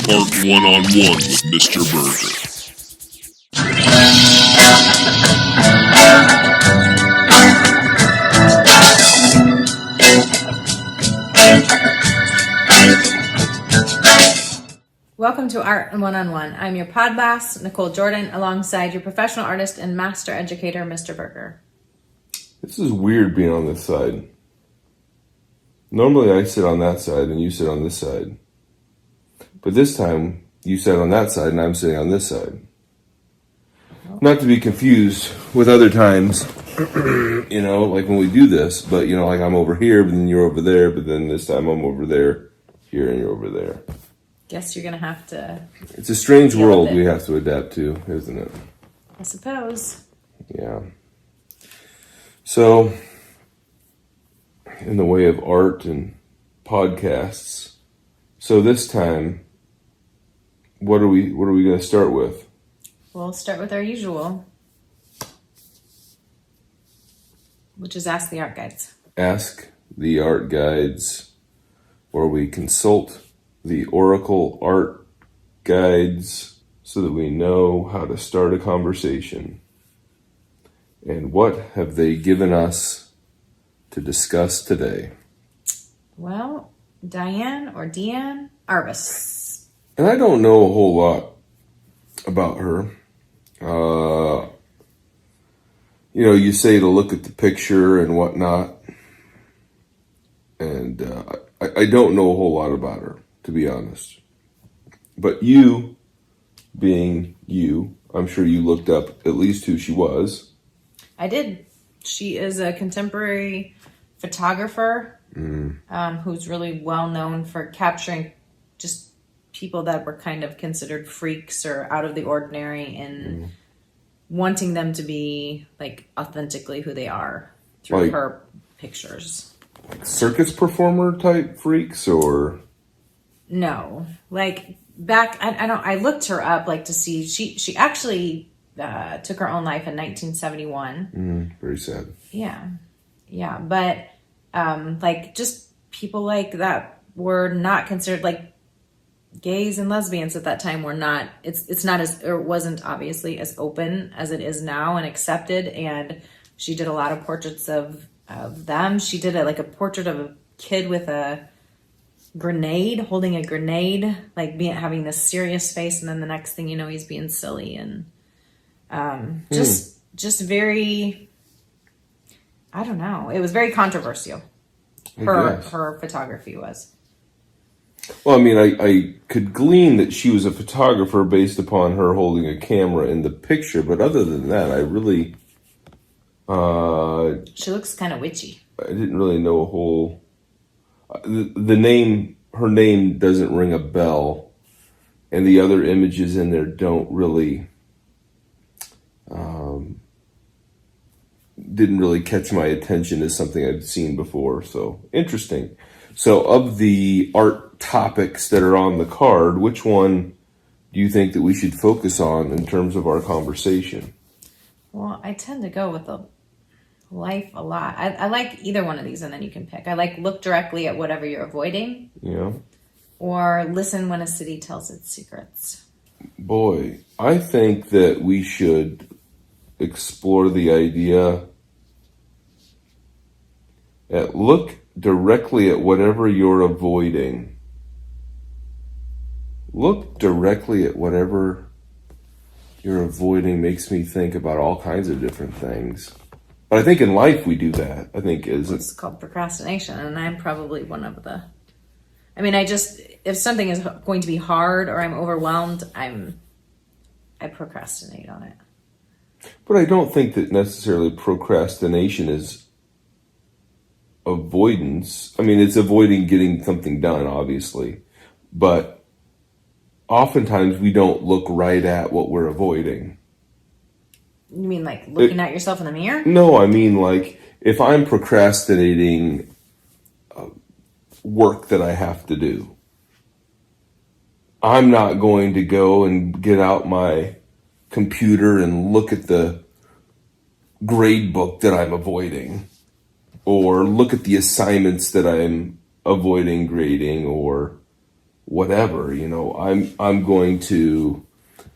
Part One-on-One with Mr. Burgher. Welcome to Art One-on-One. I'm your pod boss, Nichole Jordan, alongside your professional artist and master educator, Mr. Burgher. This is weird being on this side. Normally I sit on that side and you sit on this side. But this time, you sat on that side and I'm sitting on this side. Not to be confused with other times, like when we do this, but like I'm over here, but then you're over there, but then this time I'm over there, here, and you're over there. Guess you're going to have to... It's a strange world we have to adapt to, isn't it? I suppose. Yeah. So, in the way of art and podcasts, so this time, what are we going to start with? We'll start with our usual, which is Ask the Art Guides. Ask the Art Guides, where we consult the Oracle Art Guides so that we know how to start a conversation. And what have they given us to discuss today? Well, Diane Arbus. And I don't know a whole lot about her. You say to look at the picture and whatnot. And I don't know a whole lot about her, to be honest. But you, being you, I'm sure you looked up at least who she was. I did. She is a contemporary photographer who's really well known for capturing just people that were kind of considered freaks or out of the ordinary and wanting them to be like authentically who they are through her pictures. Like circus performer type freaks or? No, like back, I looked her up like to see, she actually took her own life in 1971. Very sad. Yeah. But like just people like that were not considered like gays and lesbians at that time were not, it's not as, or wasn't obviously as open as it is now and accepted. And she did a lot of portraits of them. She did a portrait of a kid with a grenade, holding a grenade, like having this serious face. And then the next thing you know, he's being silly and just very, I don't know. It was very controversial. Her photography was. Well, I mean, I could glean that she was a photographer based upon her holding a camera in the picture, but other than that, I really... she looks kind of witchy. I didn't really know a whole... The name, her name doesn't ring a bell, and the other images in there don't really... didn't really catch my attention as something I'd seen before, so interesting. So of the art topics that are on the card, which one do you think that we should focus on in terms of our conversation? Well, I tend to go with the life a lot. I like either one of these and then you can pick. I like look directly at whatever you're avoiding. Yeah. Or listen when a city tells its secrets. Boy, I think that we should explore the idea that look directly at whatever you're avoiding. Look directly at whatever you're avoiding makes me think about all kinds of different things. But I think in life we do that. I think it's called procrastination, and I'm probably one of the... I mean, if something is going to be hard or I'm overwhelmed, I procrastinate on it. But I don't think that necessarily procrastination is avoidance. I mean, it's avoiding getting something done, obviously. But oftentimes we don't look right at what we're avoiding. You mean like looking at yourself in the mirror? No, I mean like if I'm procrastinating work that I have to do, I'm not going to go and get out my computer and look at the grade book that I'm avoiding, or look at the assignments that I'm avoiding grading, or whatever, I'm going to,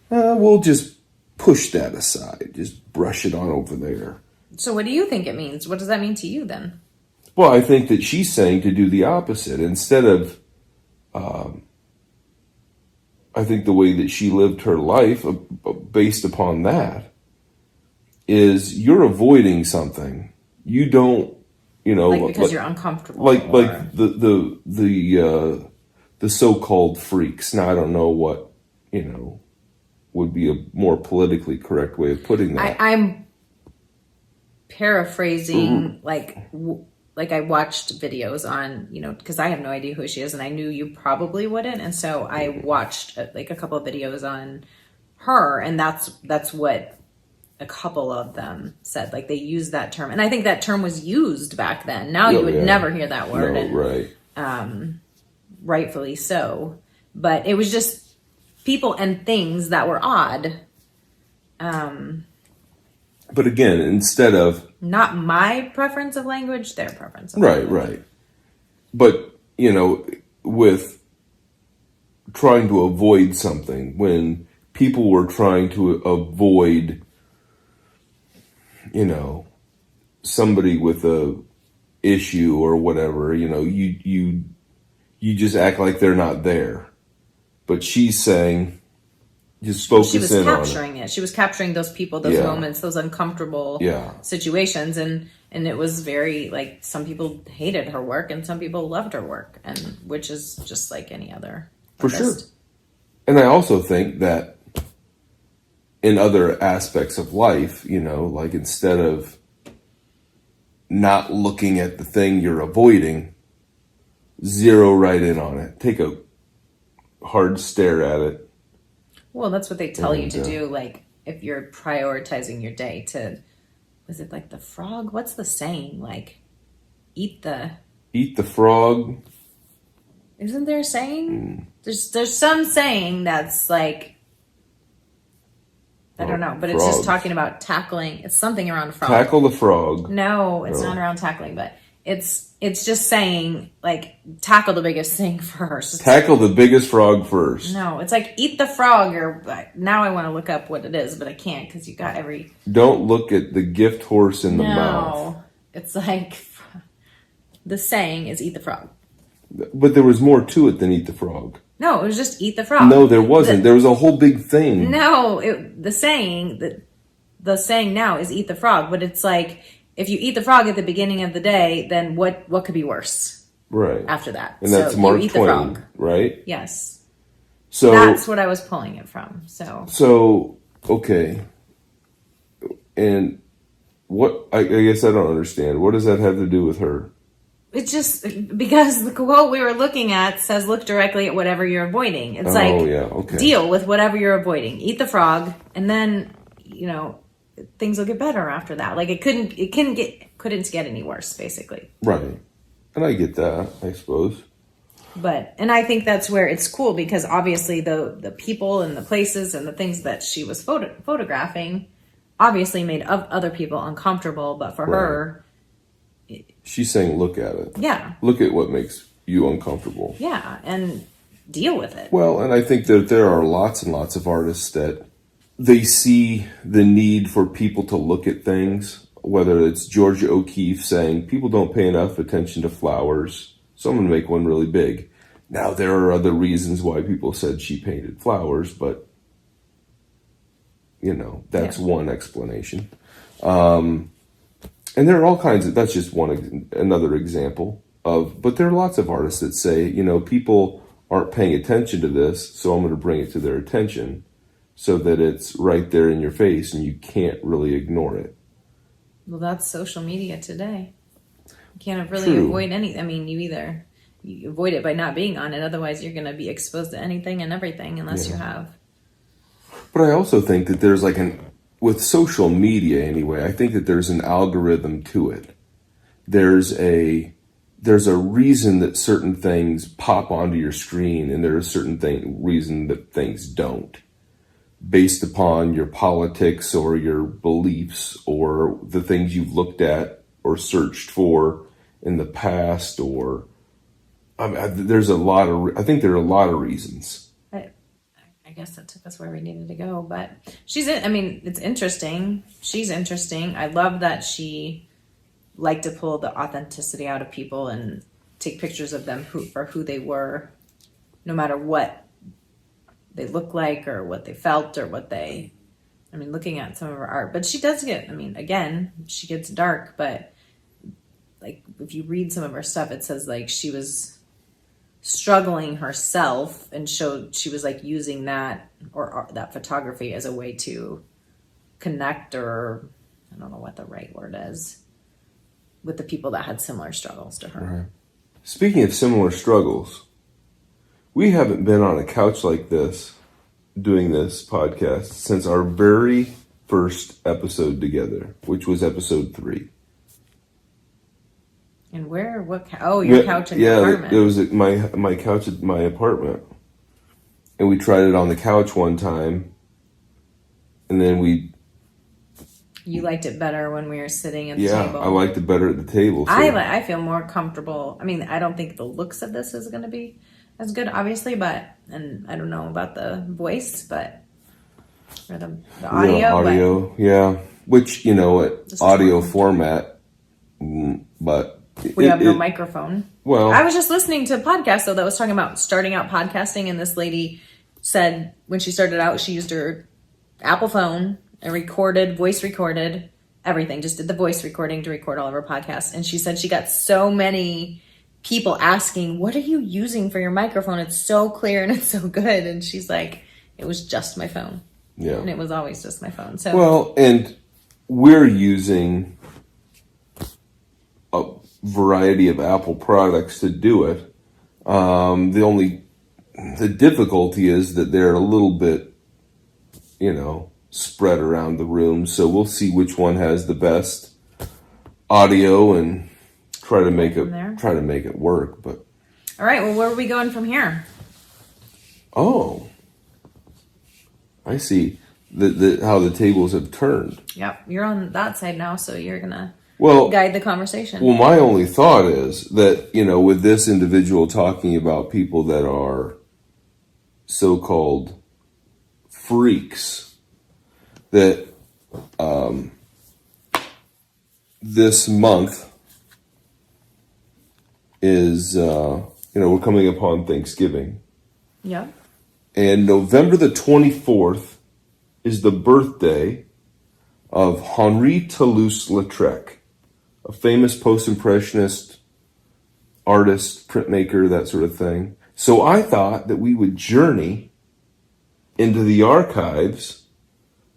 we'll just push that aside, just brush it on over there. So what do you think it means? What does that mean to you then? Well, I think that she's saying to do the opposite. Instead of, I think the way that she lived her life based upon that is you're avoiding something. You don't, because you're uncomfortable. Like the so-called freaks. Now I don't know what, would be a more politically correct way of putting that. I'm paraphrasing, like I watched videos on, because I have no idea who she is, and I knew you probably wouldn't, and so I watched a couple of videos on her, and that's what a couple of them said. Like, they used that term, and I think that term was used back then. Now you would never hear that word, no, and, right? Rightfully so. But it was just people and things that were odd. But again, instead of... Not my preference of language, their preference of language. Right. But, with trying to avoid something, when people were trying to avoid, somebody with a issue or whatever, you just act like they're not there. But she's saying, just focus in on it. She was capturing it. She was capturing those people, those moments, those uncomfortable situations. And it was very, like, some people hated her work and some people loved her work, and which is just like any other artist. For sure. And I also think that in other aspects of life, like, instead of not looking at the thing you're avoiding, zero right in on it. Take a hard stare at it. Well, that's what they tell you to do. Like, if you're prioritizing your day, was it like the frog? What's the saying? Like, eat the frog. Isn't there a saying? There's some saying that's like, I don't know, but frogs. It's just talking about tackling. It's something around frog. Tackle the frog. No, it's not around tackling, but it's just saying, like, tackle the biggest thing first. Tackle the biggest frog first. No, it's like eat the frog, or now I want to look up what it is, but I can't because you got every... Don't look at the gift horse in the mouth. No, it's like the saying is eat the frog. But there was more to it than eat the frog. No, it was just eat the frog. No, there wasn't. There was a whole big thing. No, the saying now is eat the frog, but it's like, if you eat the frog at the beginning of the day, then what could be worse? Right. After that. And that's Mark Twain, right? Yes. So that's what I was pulling it from. So okay. And what, I guess I don't understand. What does that have to do with her? It's just because the quote we were looking at says, look directly at whatever you're avoiding. It's deal with whatever you're avoiding. Eat the frog, and then, things will get better after that. Like, it couldn't get any worse, basically. Right. And I get that, I suppose. And I think that's where it's cool, because obviously the people and the places and the things that she was photographing obviously made other people uncomfortable, but for her... She's saying, look at it. Yeah. Look at what makes you uncomfortable. Yeah, and deal with it. Well, and I think that there are lots and lots of artists that they see the need for people to look at things, whether it's Georgia O'Keeffe saying, people don't pay enough attention to flowers, so I'm going to make one really big. Now, there are other reasons why people said she painted flowers, but, that's one explanation. And there are all kinds of, that's just another example of, but there are lots of artists that say, people aren't paying attention to this, so I'm going to bring it to their attention so that it's right there in your face and you can't really ignore it. Well, that's social media today. You can't really avoid anything. I mean, you avoid it by not being on it. Otherwise, you're going to be exposed to anything and everything unless you have. But I also think that there's with social media anyway, I think that there's an algorithm to it. There's a reason that certain things pop onto your screen, and there's a certain reason that things don't, based upon your politics or your beliefs or the things you've looked at or searched for in the past, or there's a lot of. I think there are a lot of reasons. I guess that took us where we needed to go, but it's interesting. She's interesting. I love that she liked to pull the authenticity out of people and take pictures of them for who they were, no matter what they looked like or what they felt or looking at some of her art. But she does get, again, she gets dark, but like if you read some of her stuff, it says like she was struggling herself and showed she was like using that or that photography as a way to connect, or I don't know what the right word is, with the people that had similar struggles to her. Right. Speaking of similar struggles, we haven't been on a couch like this doing this podcast since our very first episode together, which was episode 3. And where? Your couch in the apartment. Yeah, it was my couch at my apartment. And we tried it on the couch one time. And then You liked it better when we were sitting at the table. Yeah, I liked it better at the table. So. I feel more comfortable. I don't think the looks of this is going to be as good, obviously, and I don't know about the voice, or the audio. Yeah, audio, yeah. Which, audio format, but... We have no microphone. Well, I was just listening to a podcast though that was talking about starting out podcasting, and this lady said when she started out, she used her Apple phone and voice recorded everything. Just did the voice recording to record all of her podcasts, and she said she got so many people asking, "What are you using for your microphone? It's so clear and it's so good." And she's like, "It was just my phone." Yeah, and it was always just my phone. So and we're using a variety of Apple products to do it. The difficulty is that they're a little bit, spread around the room. So we'll see which one has the best audio and try to make it work. But all right, well, where are we going from here? Oh, I see how the tables have turned. Yep, you're on that side now, so you're gonna guide the conversation. Well, my only thought is that, with this individual talking about people that are so-called freaks, that this month is, we're coming upon Thanksgiving. Yeah. And November the 24th is the birthday of Henri Toulouse-Lautrec, a famous post-impressionist artist, printmaker, that sort of thing. So I thought that we would journey into the archives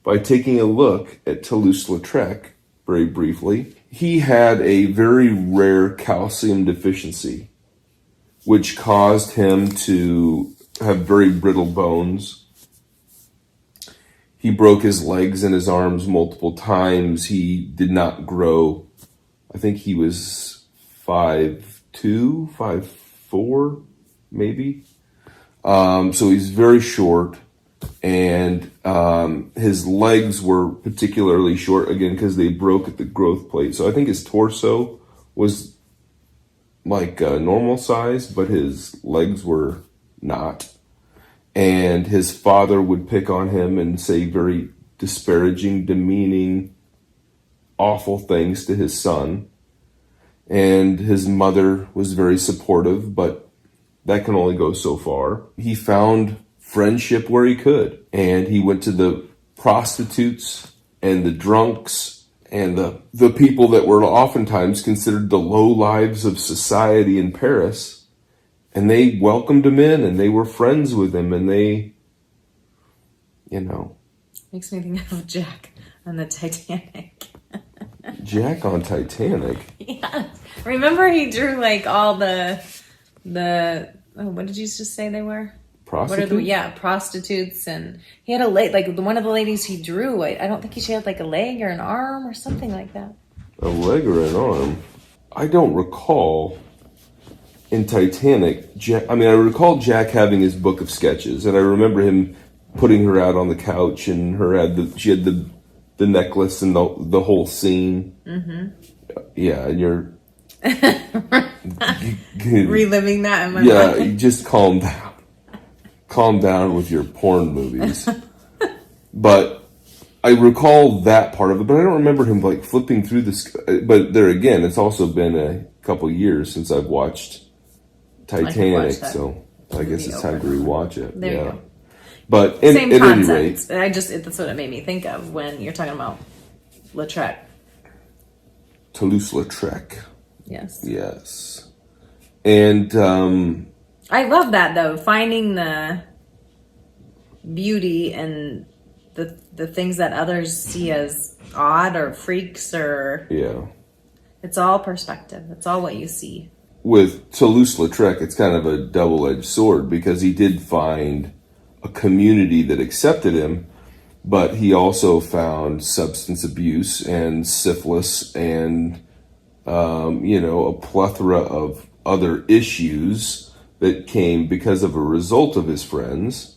by taking a look at Toulouse-Lautrec very briefly. He had a very rare calcium deficiency, which caused him to have very brittle bones. He broke his legs and his arms multiple times. He did not grow. I think he was 5'2", 5'4", maybe. So he's very short, and his legs were particularly short, again, because they broke at the growth plate. So I think his torso was like normal size, but his legs were not. And his father would pick on him and say very disparaging, demeaning, awful things to his son. And his mother was very supportive, but that can only go so far. He found friendship where he could, and he went to the prostitutes and the drunks and the people that were oftentimes considered the low lives of society in Paris. And they welcomed him in, and they were friends with him, and they, Makes me think of Jack on the Titanic. Jack on Titanic? Yes. Remember he drew like all the what did you just say they were? Prostitutes? Prostitutes, and he had one of the ladies he drew, I don't think she had like a leg or an arm or something like that. A leg or an arm? I don't recall in Titanic, I recall Jack having his book of sketches, and I remember him putting her out on the couch, and she had the necklace and the whole scene. Mm-hmm. Yeah, and Reliving that in my Yeah, mind. you just calm down. Calm down with your porn movies. But I recall that part of it, but I don't remember him like flipping through this. But there again, it's also been a couple years since I've watched Titanic, so I guess it's time to rewatch it. There you go. But Same at any concept. rate, That's what it made me think of when you're talking about Lautrec. Toulouse-Lautrec. Yes. Yes. And I love that though, finding the beauty and the things that others see as odd or freaks or it's all perspective. It's all what you see. With Toulouse-Lautrec, it's kind of a double-edged sword because he did find a community that accepted him, but he also found substance abuse and syphilis and a plethora of other issues that came because of a result of his friends.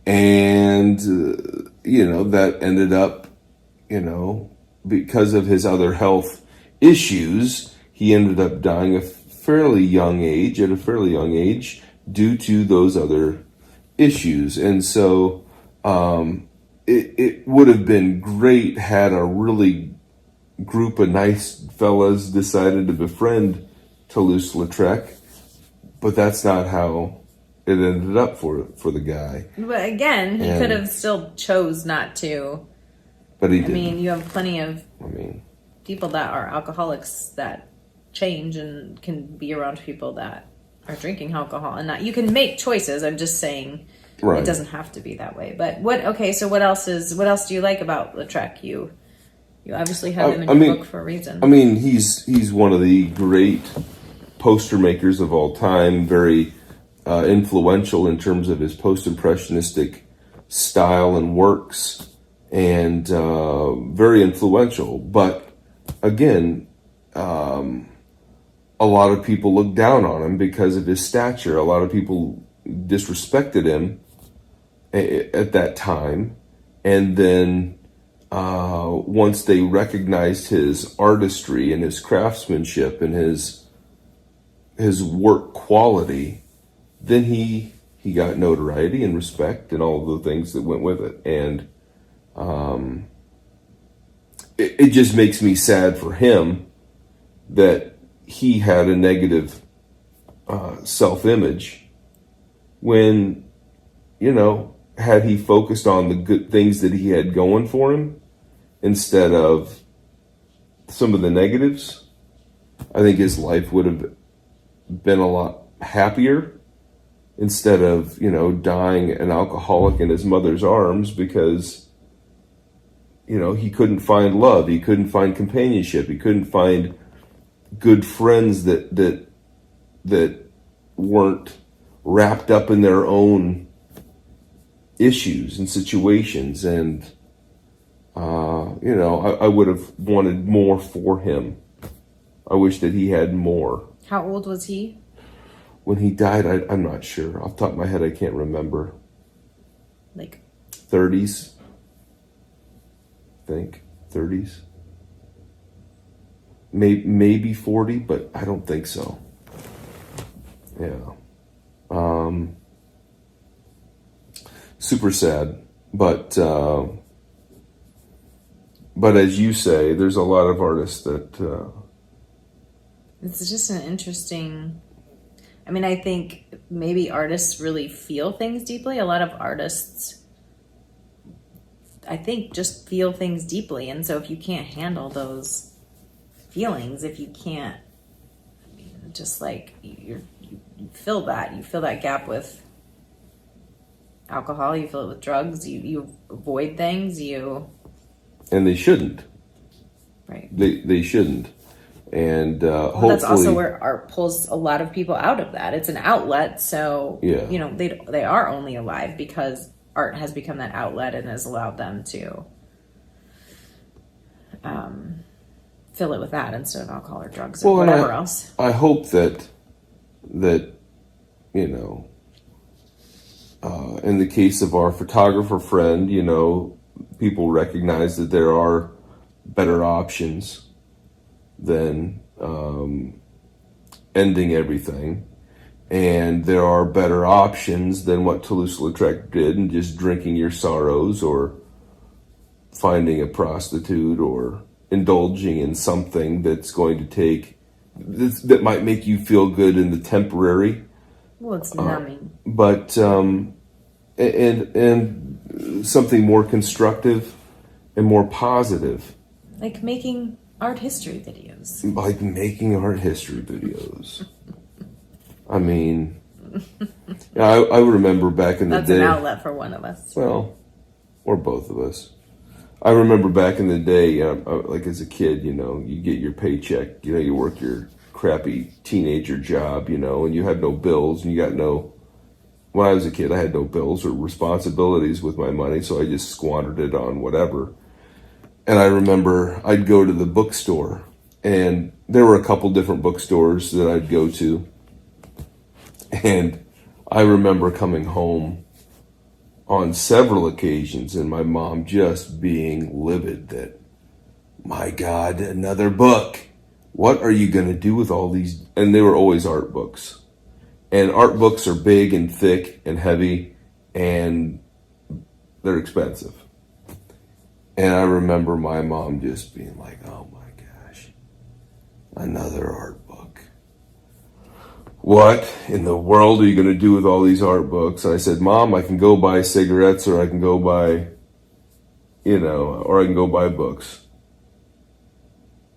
And, that ended up, because of his other health issues, he ended up dying at a fairly young age, due to those other issues. And so it would have been great had a really group of nice fellas decided to befriend Toulouse-Lautrec, but that's not how it ended up for the guy. But again, he could have still chose not to. But he didn't. I mean, you have plenty of people that are alcoholics that change and can be around people that are drinking alcohol and not. You can make choices. I'm just saying it doesn't have to be that way. But what else do you like about Lautrec? You obviously have him in your book for a reason. I mean, he's one of the great poster makers of all time, very influential in terms of his post-impressionistic style and works, and very influential. But again, a lot of people looked down on him because of his stature. A lot of people disrespected him at that time, and then once they recognized his artistry and his craftsmanship and his work quality, then he got notoriety and respect and all the things that went with it. And it just makes me sad for him that he had a negative self-image when, had he focused on the good things that he had going for him instead of some of the negatives, I think his life would have been a lot happier, instead of, dying an alcoholic in his mother's arms because, he couldn't find love. He couldn't find companionship. He couldn't find good friends that weren't wrapped up in their own issues and situations. And, I would have wanted more for him. I wish that he had more. How old was he? When he died, I'm not sure. Off the top of my head, I can't remember. Like 30s, I think. 30s. Maybe 40, but I don't think so. Yeah. Super sad. But as you say, there's a lot of artists that... It's just an interesting... I mean, I think maybe artists really feel things deeply. A lot of artists, I think, just feel things deeply. And so if you can't handle those feelings, if you can't, just like you fill that gap with alcohol, you fill it with drugs, you avoid things, and they shouldn't. Right. They shouldn't. And hopefully... That's also where art pulls a lot of people out of that. It's an outlet, so they are only alive because art has become that outlet and has allowed them to fill it with that instead of alcohol or drugs or whatever else. I hope that in the case of our photographer friend, people recognize that there are better options than ending everything. And there are better options than what Toulouse-Lautrec did, and just drinking your sorrows or finding a prostitute or indulging in something that's going to that might make you feel good in the temporary. Well, it's numbing. But and something more constructive and more positive. Like making art history videos. Like making art history videos. I mean, I remember back in the day. That's an outlet for one of us. Well, or both of us. I remember back in the day, like as a kid, you get your paycheck, you work your crappy teenager job, and you had no bills, and when I was a kid, I had no bills or responsibilities with my money, so I just squandered it on whatever. And I remember I'd go to the bookstore, and there were a couple different bookstores that I'd go to. And I remember coming home on several occasions and my mom just being livid that, my God, another book. What are you going to do with all these? And they were always art books. And art books are big and thick and heavy, and they're expensive. And I remember my mom just being like, oh my gosh, another art book. What in the world are you going to do with all these art books? And I said, Mom, I can go buy cigarettes, or I can go buy, or I can go buy books.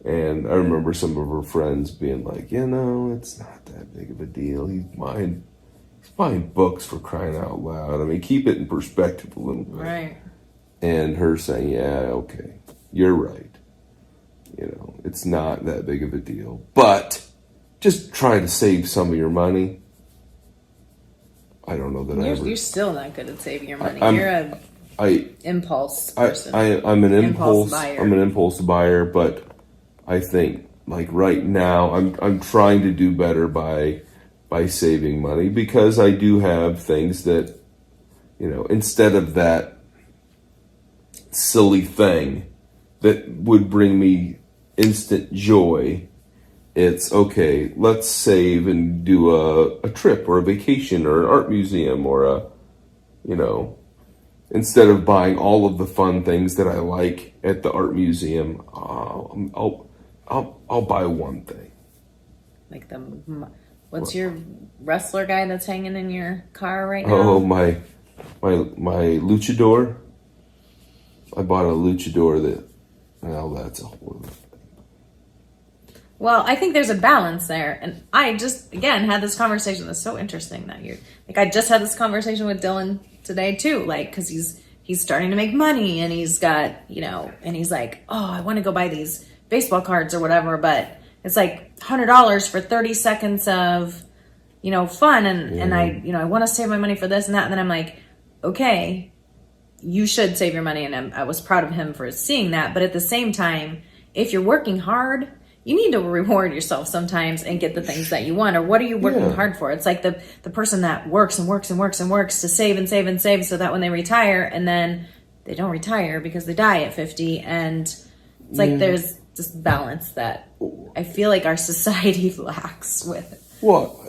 And I remember some of her friends being like, it's not that big of a deal. He's buying books, for crying out loud. I mean, keep it in perspective a little bit. Right. And her saying, yeah, okay, you're right. It's not that big of a deal. But just try to save some of your money. I don't know that You're still not good at saving your money. You're an impulse person. I'm an impulse buyer. I'm an impulse buyer, but I think like right now I'm trying to do better by saving money, because I do have things that, instead of that silly thing that would bring me instant joy, it's okay, let's save and do a trip or a vacation or an art museum or instead of buying all of the fun things that I like at the art museum, I'll buy one thing. Like what's your wrestler guy that's hanging in your car right now? Oh, my luchador. I bought a luchador that's a whole other thing. Well, I think there's a balance there. And I just, again, had this conversation. That's so interesting that I just had this conversation with Dylan today too. Like, cause he's starting to make money, and he's got, and he's like, oh, I want to go buy these baseball cards or whatever, but it's like $100 for 30 seconds of, fun. And I want to save my money for this and that. And then I'm like, okay, you should save your money. And I was proud of him for seeing that. But at the same time, if you're working hard, you need to reward yourself sometimes and get the things that you want. Or what are you working hard for? It's like the person that works and works and works and works to save and save and save so that when they retire, and then they don't retire because they die at 50. And it's like there's this balance that I feel like our society lacks with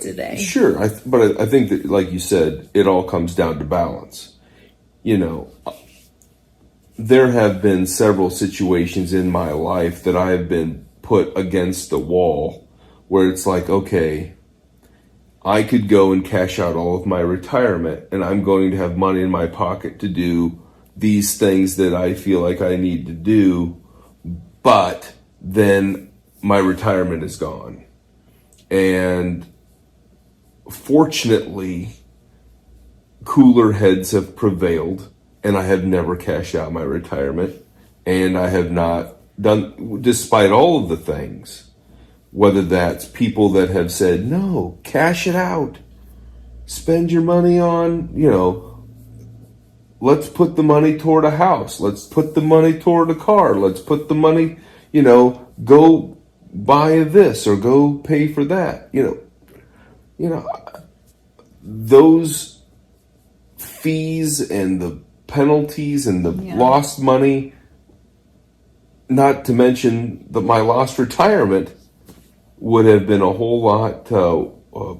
today. Sure. But I think that, like you said, it all comes down to balance. There have been several situations in my life that I have been put against the wall where it's like, okay, I could go and cash out all of my retirement, and I'm going to have money in my pocket to do these things that I feel like I need to do, but then my retirement is gone. And fortunately, cooler heads have prevailed, and I have never cashed out my retirement, and I have not done, despite all of the things, whether that's people that have said, no, cash it out, spend your money on, let's put the money toward a house, let's put the money toward a car, let's put the money, go buy this or go pay for that, those fees and the penalties and the lost money, not to mention my lost retirement, would have been a whole lot,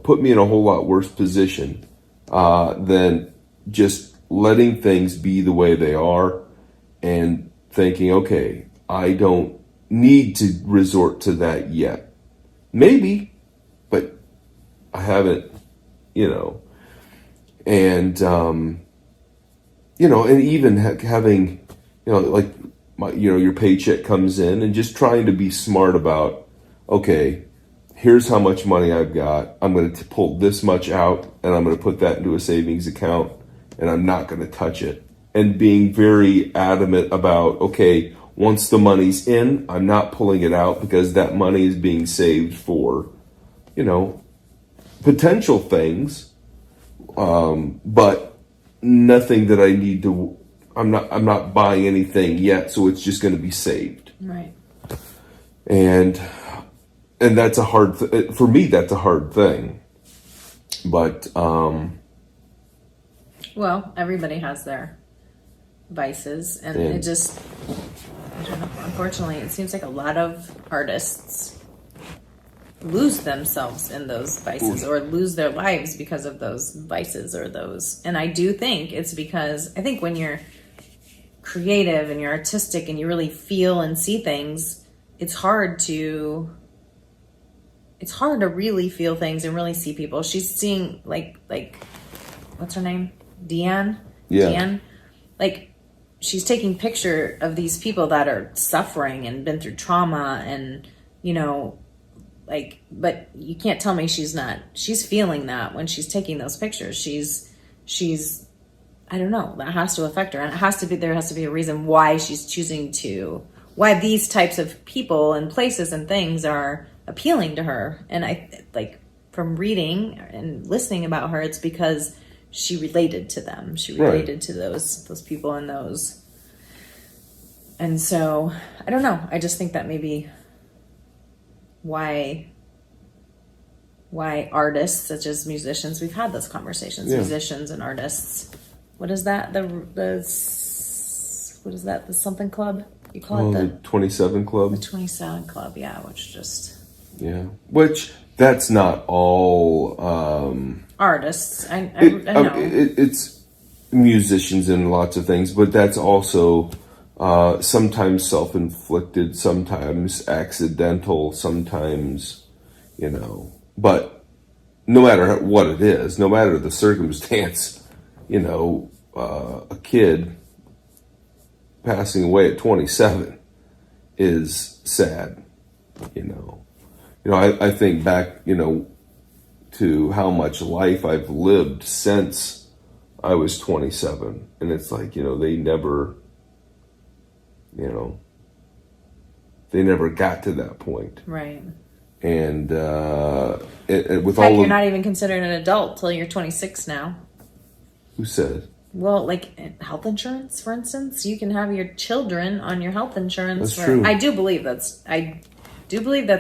put me in a whole lot worse position than just letting things be the way they are and thinking, okay, I don't need to resort to that yet. Maybe, but I haven't, and, and even having, like, your paycheck comes in and just trying to be smart about, okay, here's how much money I've got. I'm going to pull this much out and I'm going to put that into a savings account and I'm not going to touch it. And being very adamant about, okay, once the money's in, I'm not pulling it out because that money is being saved for, potential things, but nothing that I need to. I'm not buying anything yet, so it's just going to be saved. Right. And that's a hard for me. That's a hard thing, but well, everybody has their vices, and it just, I don't know, unfortunately it seems like a lot of artists lose themselves in those vices or lose their lives because of those vices or those. And I do think it's because I think when you're creative and you're artistic and you really feel and see things, it's hard to really feel things and really see people. She's seeing like what's her name? Diane? Yeah. Diane? Like, she's taking picture of these people that are suffering and been through trauma and, but you can't tell me she's feeling that when she's taking those pictures. She's, I don't know, that has to affect her. And there has to be a reason why she's choosing why these types of people and places and things are appealing to her. And I, from reading and listening about her, it's because she related to them. She related to those people and those. And so, I don't know. I just think that maybe why artists such as musicians, we've had those conversations, musicians and artists. What is that? What is that? The something club? You call it the 27 Club? The 27 Club, yeah, which just... Yeah, which that's not all... artists. I know. It's musicians and lots of things, but that's also... sometimes self-inflicted, sometimes accidental, sometimes, but no matter what it is, no matter the circumstance, a kid passing away at 27 is sad, I think back, to how much life I've lived since I was 27, and it's like, they never got to that point. Right. And with all, you're not even considered an adult till you're 26 now. Who said? Well, like health insurance, for instance, you can have your children on your health insurance. That's true. I do believe that's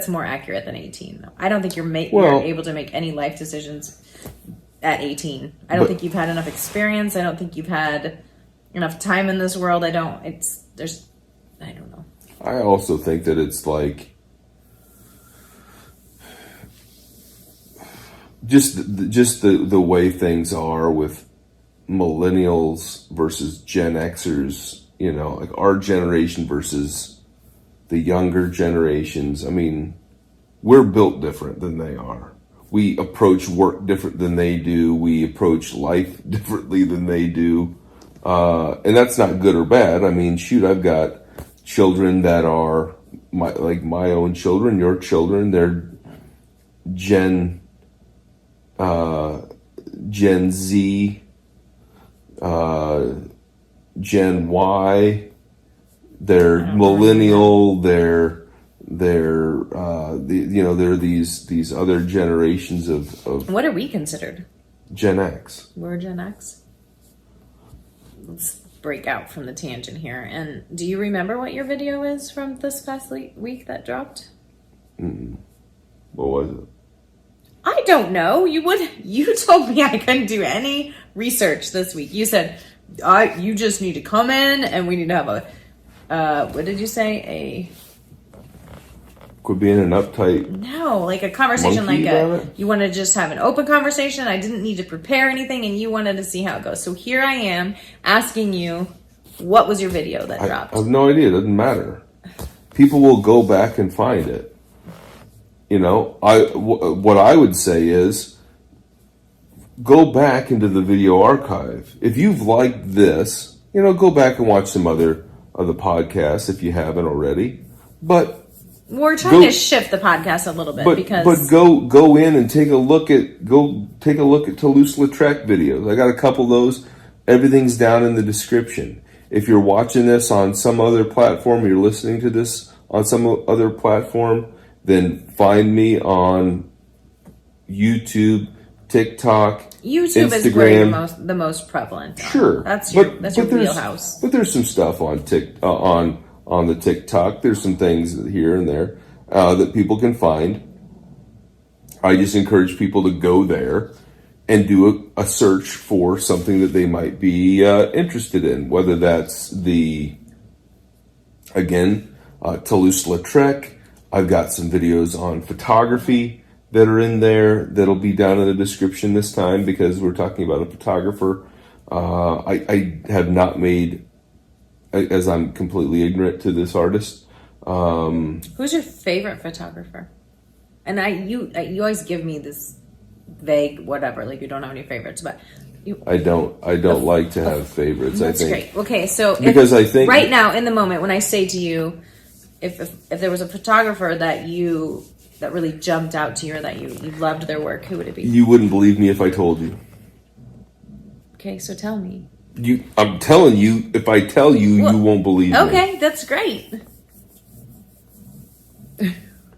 more accurate than 18. Though I don't think you're able to make any life decisions at 18. I don't think you've had enough experience. I don't think you've had enough time in this world. I don't know. I also think that it's like just the way things are with millennials versus Gen Xers, like our generation versus the younger generations. I mean, we're built different than they are. We approach work different than they do. We approach life differently than they do. And that's not good or bad. I mean, shoot, I've got children that are my own children, your children. They're Gen Z, Gen Y. They're millennial. They're these other generations of. What are we considered? Gen X. We're Gen X. Let's break out from the tangent here. And do you remember what your video is from this past week that dropped? What was it? I don't know. You told me I couldn't do any research this week. You said you just need to come in and we need to have a what did you say? Quit being an uptight. No, like a conversation, Monkey about it? you want to just have an open conversation. I didn't need to prepare anything, and you wanted to see how it goes. So here I am asking you, what was your video that dropped? I have no idea. It doesn't matter. People will go back and find it. You know, what I would say is go back into the video archive. If you've liked this, you know, go back and watch some other podcasts if you haven't already. But we're trying to shift the podcast a little bit because go in and take a look at Toulouse-Lautrec videos. I got a couple of those. Everything's down in the description. If you're watching this on some other platform, you're listening to this on some other platform, then find me on YouTube, TikTok, YouTube Instagram. is where the most prevalent. Sure, that's your wheelhouse. But there's some stuff on on the TikTok. There's some things here and there that people can find. I just encourage people to go there and do a search for something that they might be interested in, whether that's Toulouse-Lautrec. I've got some videos on photography that are in there that'll be down in the description this time because we're talking about a photographer. I have not made, as I'm completely ignorant to this artist. Who's your favorite photographer? And you always give me this vague whatever, like you don't have any favorites, but I don't like to have favorites. That's I think great. Okay, so because I think right now in the moment when I say to you, if there was a photographer that really jumped out to you or that you loved their work, who would it be? You wouldn't believe me if I told you. Okay, so tell me. I'm telling you. If I tell you, you won't believe me. Okay, that's great.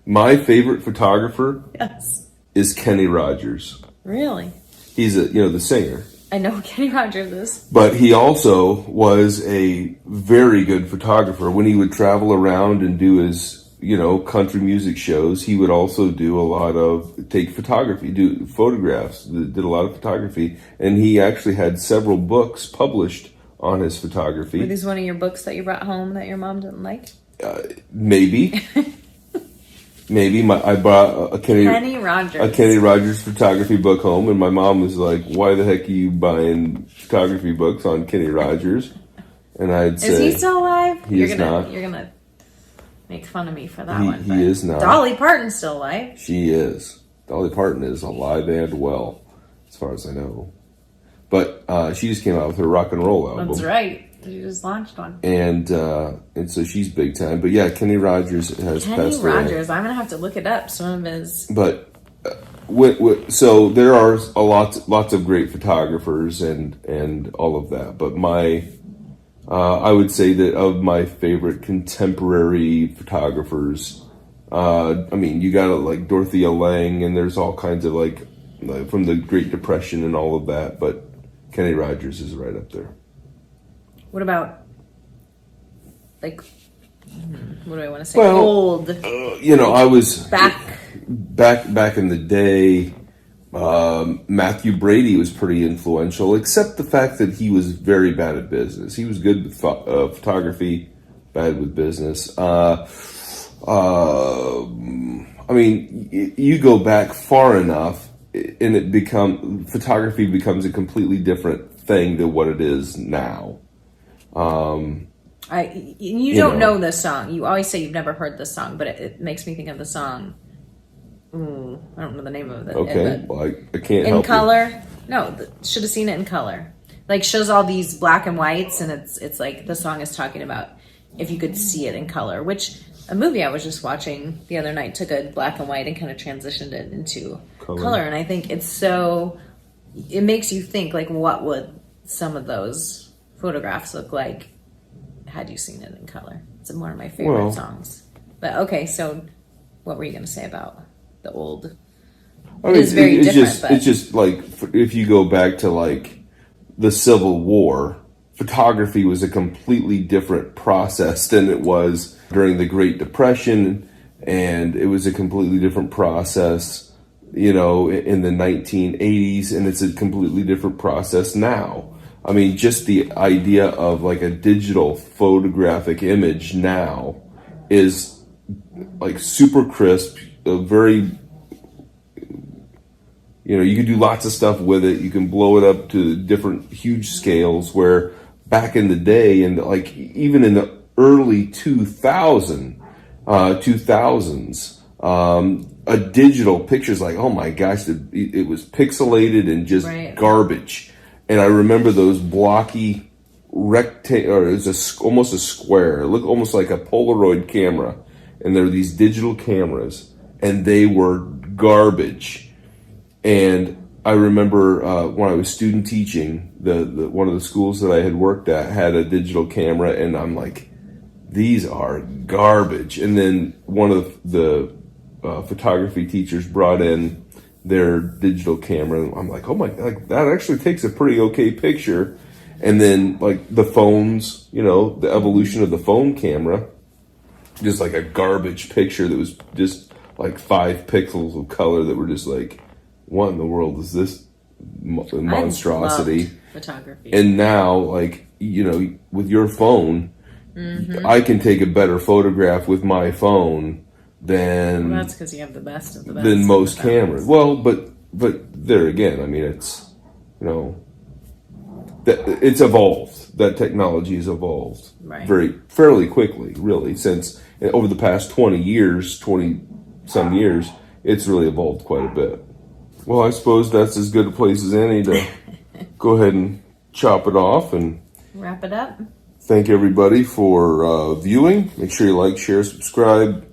My favorite photographer Yes. is Kenny Rogers. Really? He's the singer. I know who Kenny Rogers is. But he also was a very good photographer. When he would travel around and do his, country music shows, he would also do take photography, do photographs, did a lot of photography. And he actually had several books published on his photography. Were these one of your books that you brought home that your mom didn't like? Maybe. Maybe I brought a Kenny Rogers photography book home, and my mom was like, "Why the heck are you buying photography books on Kenny Rogers?" And I'd say, "Is he still alive?" He is not. You're gonna make fun of me for that one. He is not. Dolly Parton's still alive. She is. Dolly Parton is alive and well, as far as I know. But she just came out with her rock and roll album. That's right. You just launched one. And so she's big time. But yeah, Kenny Rogers has passed away. Kenny Rogers, I'm going to have to look it up. Some of his... But, so there are lots of great photographers and all of that. But I would say that of my favorite contemporary photographers, you got like Dorothea Lange, and there's all kinds of like from the Great Depression and all of that. But Kenny Rogers is right up there. What about, what do I want to say? Well, old. I was back in the day. Matthew Brady was pretty influential, except the fact that he was very bad at business. He was good with photography, bad with business. You go back far enough, and photography becomes a completely different thing than what it is now. You don't know this song. You always say you've never heard this song, but it makes me think of the song. I don't know the name of it. Okay, well, I can't help In color? No, should have seen it in color. Like shows all these black and whites, and it's like the song is talking about if you could see it in color. Which a movie I was just watching the other night took a black and white and kind of transitioned it into color. And I think it makes you think like what would some of those photographs look like had you seen it in color. It's one of my favorite songs. But okay, so what were you going to say about the old? It's just like if you go back to like the Civil War, photography was a completely different process than it was during the Great Depression, and it was a completely different process, in the 1980s, and it's a completely different process now. Just the idea of like a digital photographic image now is like super crisp, very, you can do lots of stuff with it. You can blow it up to different huge scales, where back in the day, and like even in the early 2000s, a digital picture's like, oh my gosh, it was pixelated and just garbage. And I remember those blocky or it was almost a square. It looked almost like a Polaroid camera. And there were these digital cameras, and they were garbage. And I remember when I was student teaching, the one of the schools that I had worked at had a digital camera, and I'm like, these are garbage. And then one of the photography teachers brought in their digital camera, and I'm like, oh my, like that actually takes a pretty okay picture. And then like the phones, the evolution of the phone camera, just like a garbage picture that was just like 5 pixels of color that were just like, what in the world is this monstrosity? Photography. And now, like, with your phone, I can take a better photograph with my phone than that's because you have the best of the best than most cameras. Well, but there again, I mean, it's that it's evolved. That technology has evolved fairly quickly, really, since over the past 20 some years, it's really evolved quite a bit. Well, I suppose that's as good a place as any to go ahead and chop it off and wrap it up. Thank everybody for viewing. Make sure you like, share, subscribe.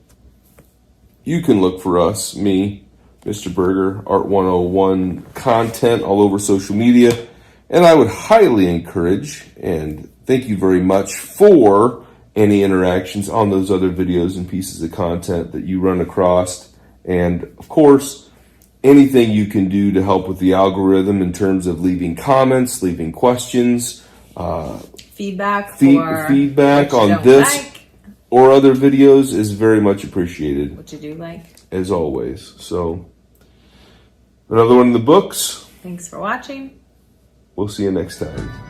You can look for us, me, Mr. Burgher, Art 101 content all over social media. And I would highly encourage, and thank you very much for any interactions on those other videos and pieces of content that you run across. And of course, anything you can do to help with the algorithm in terms of leaving comments, leaving questions, feedback on this or other videos is very much appreciated. What you do like. As always. So, another one in the books. Thanks for watching. We'll see you next time.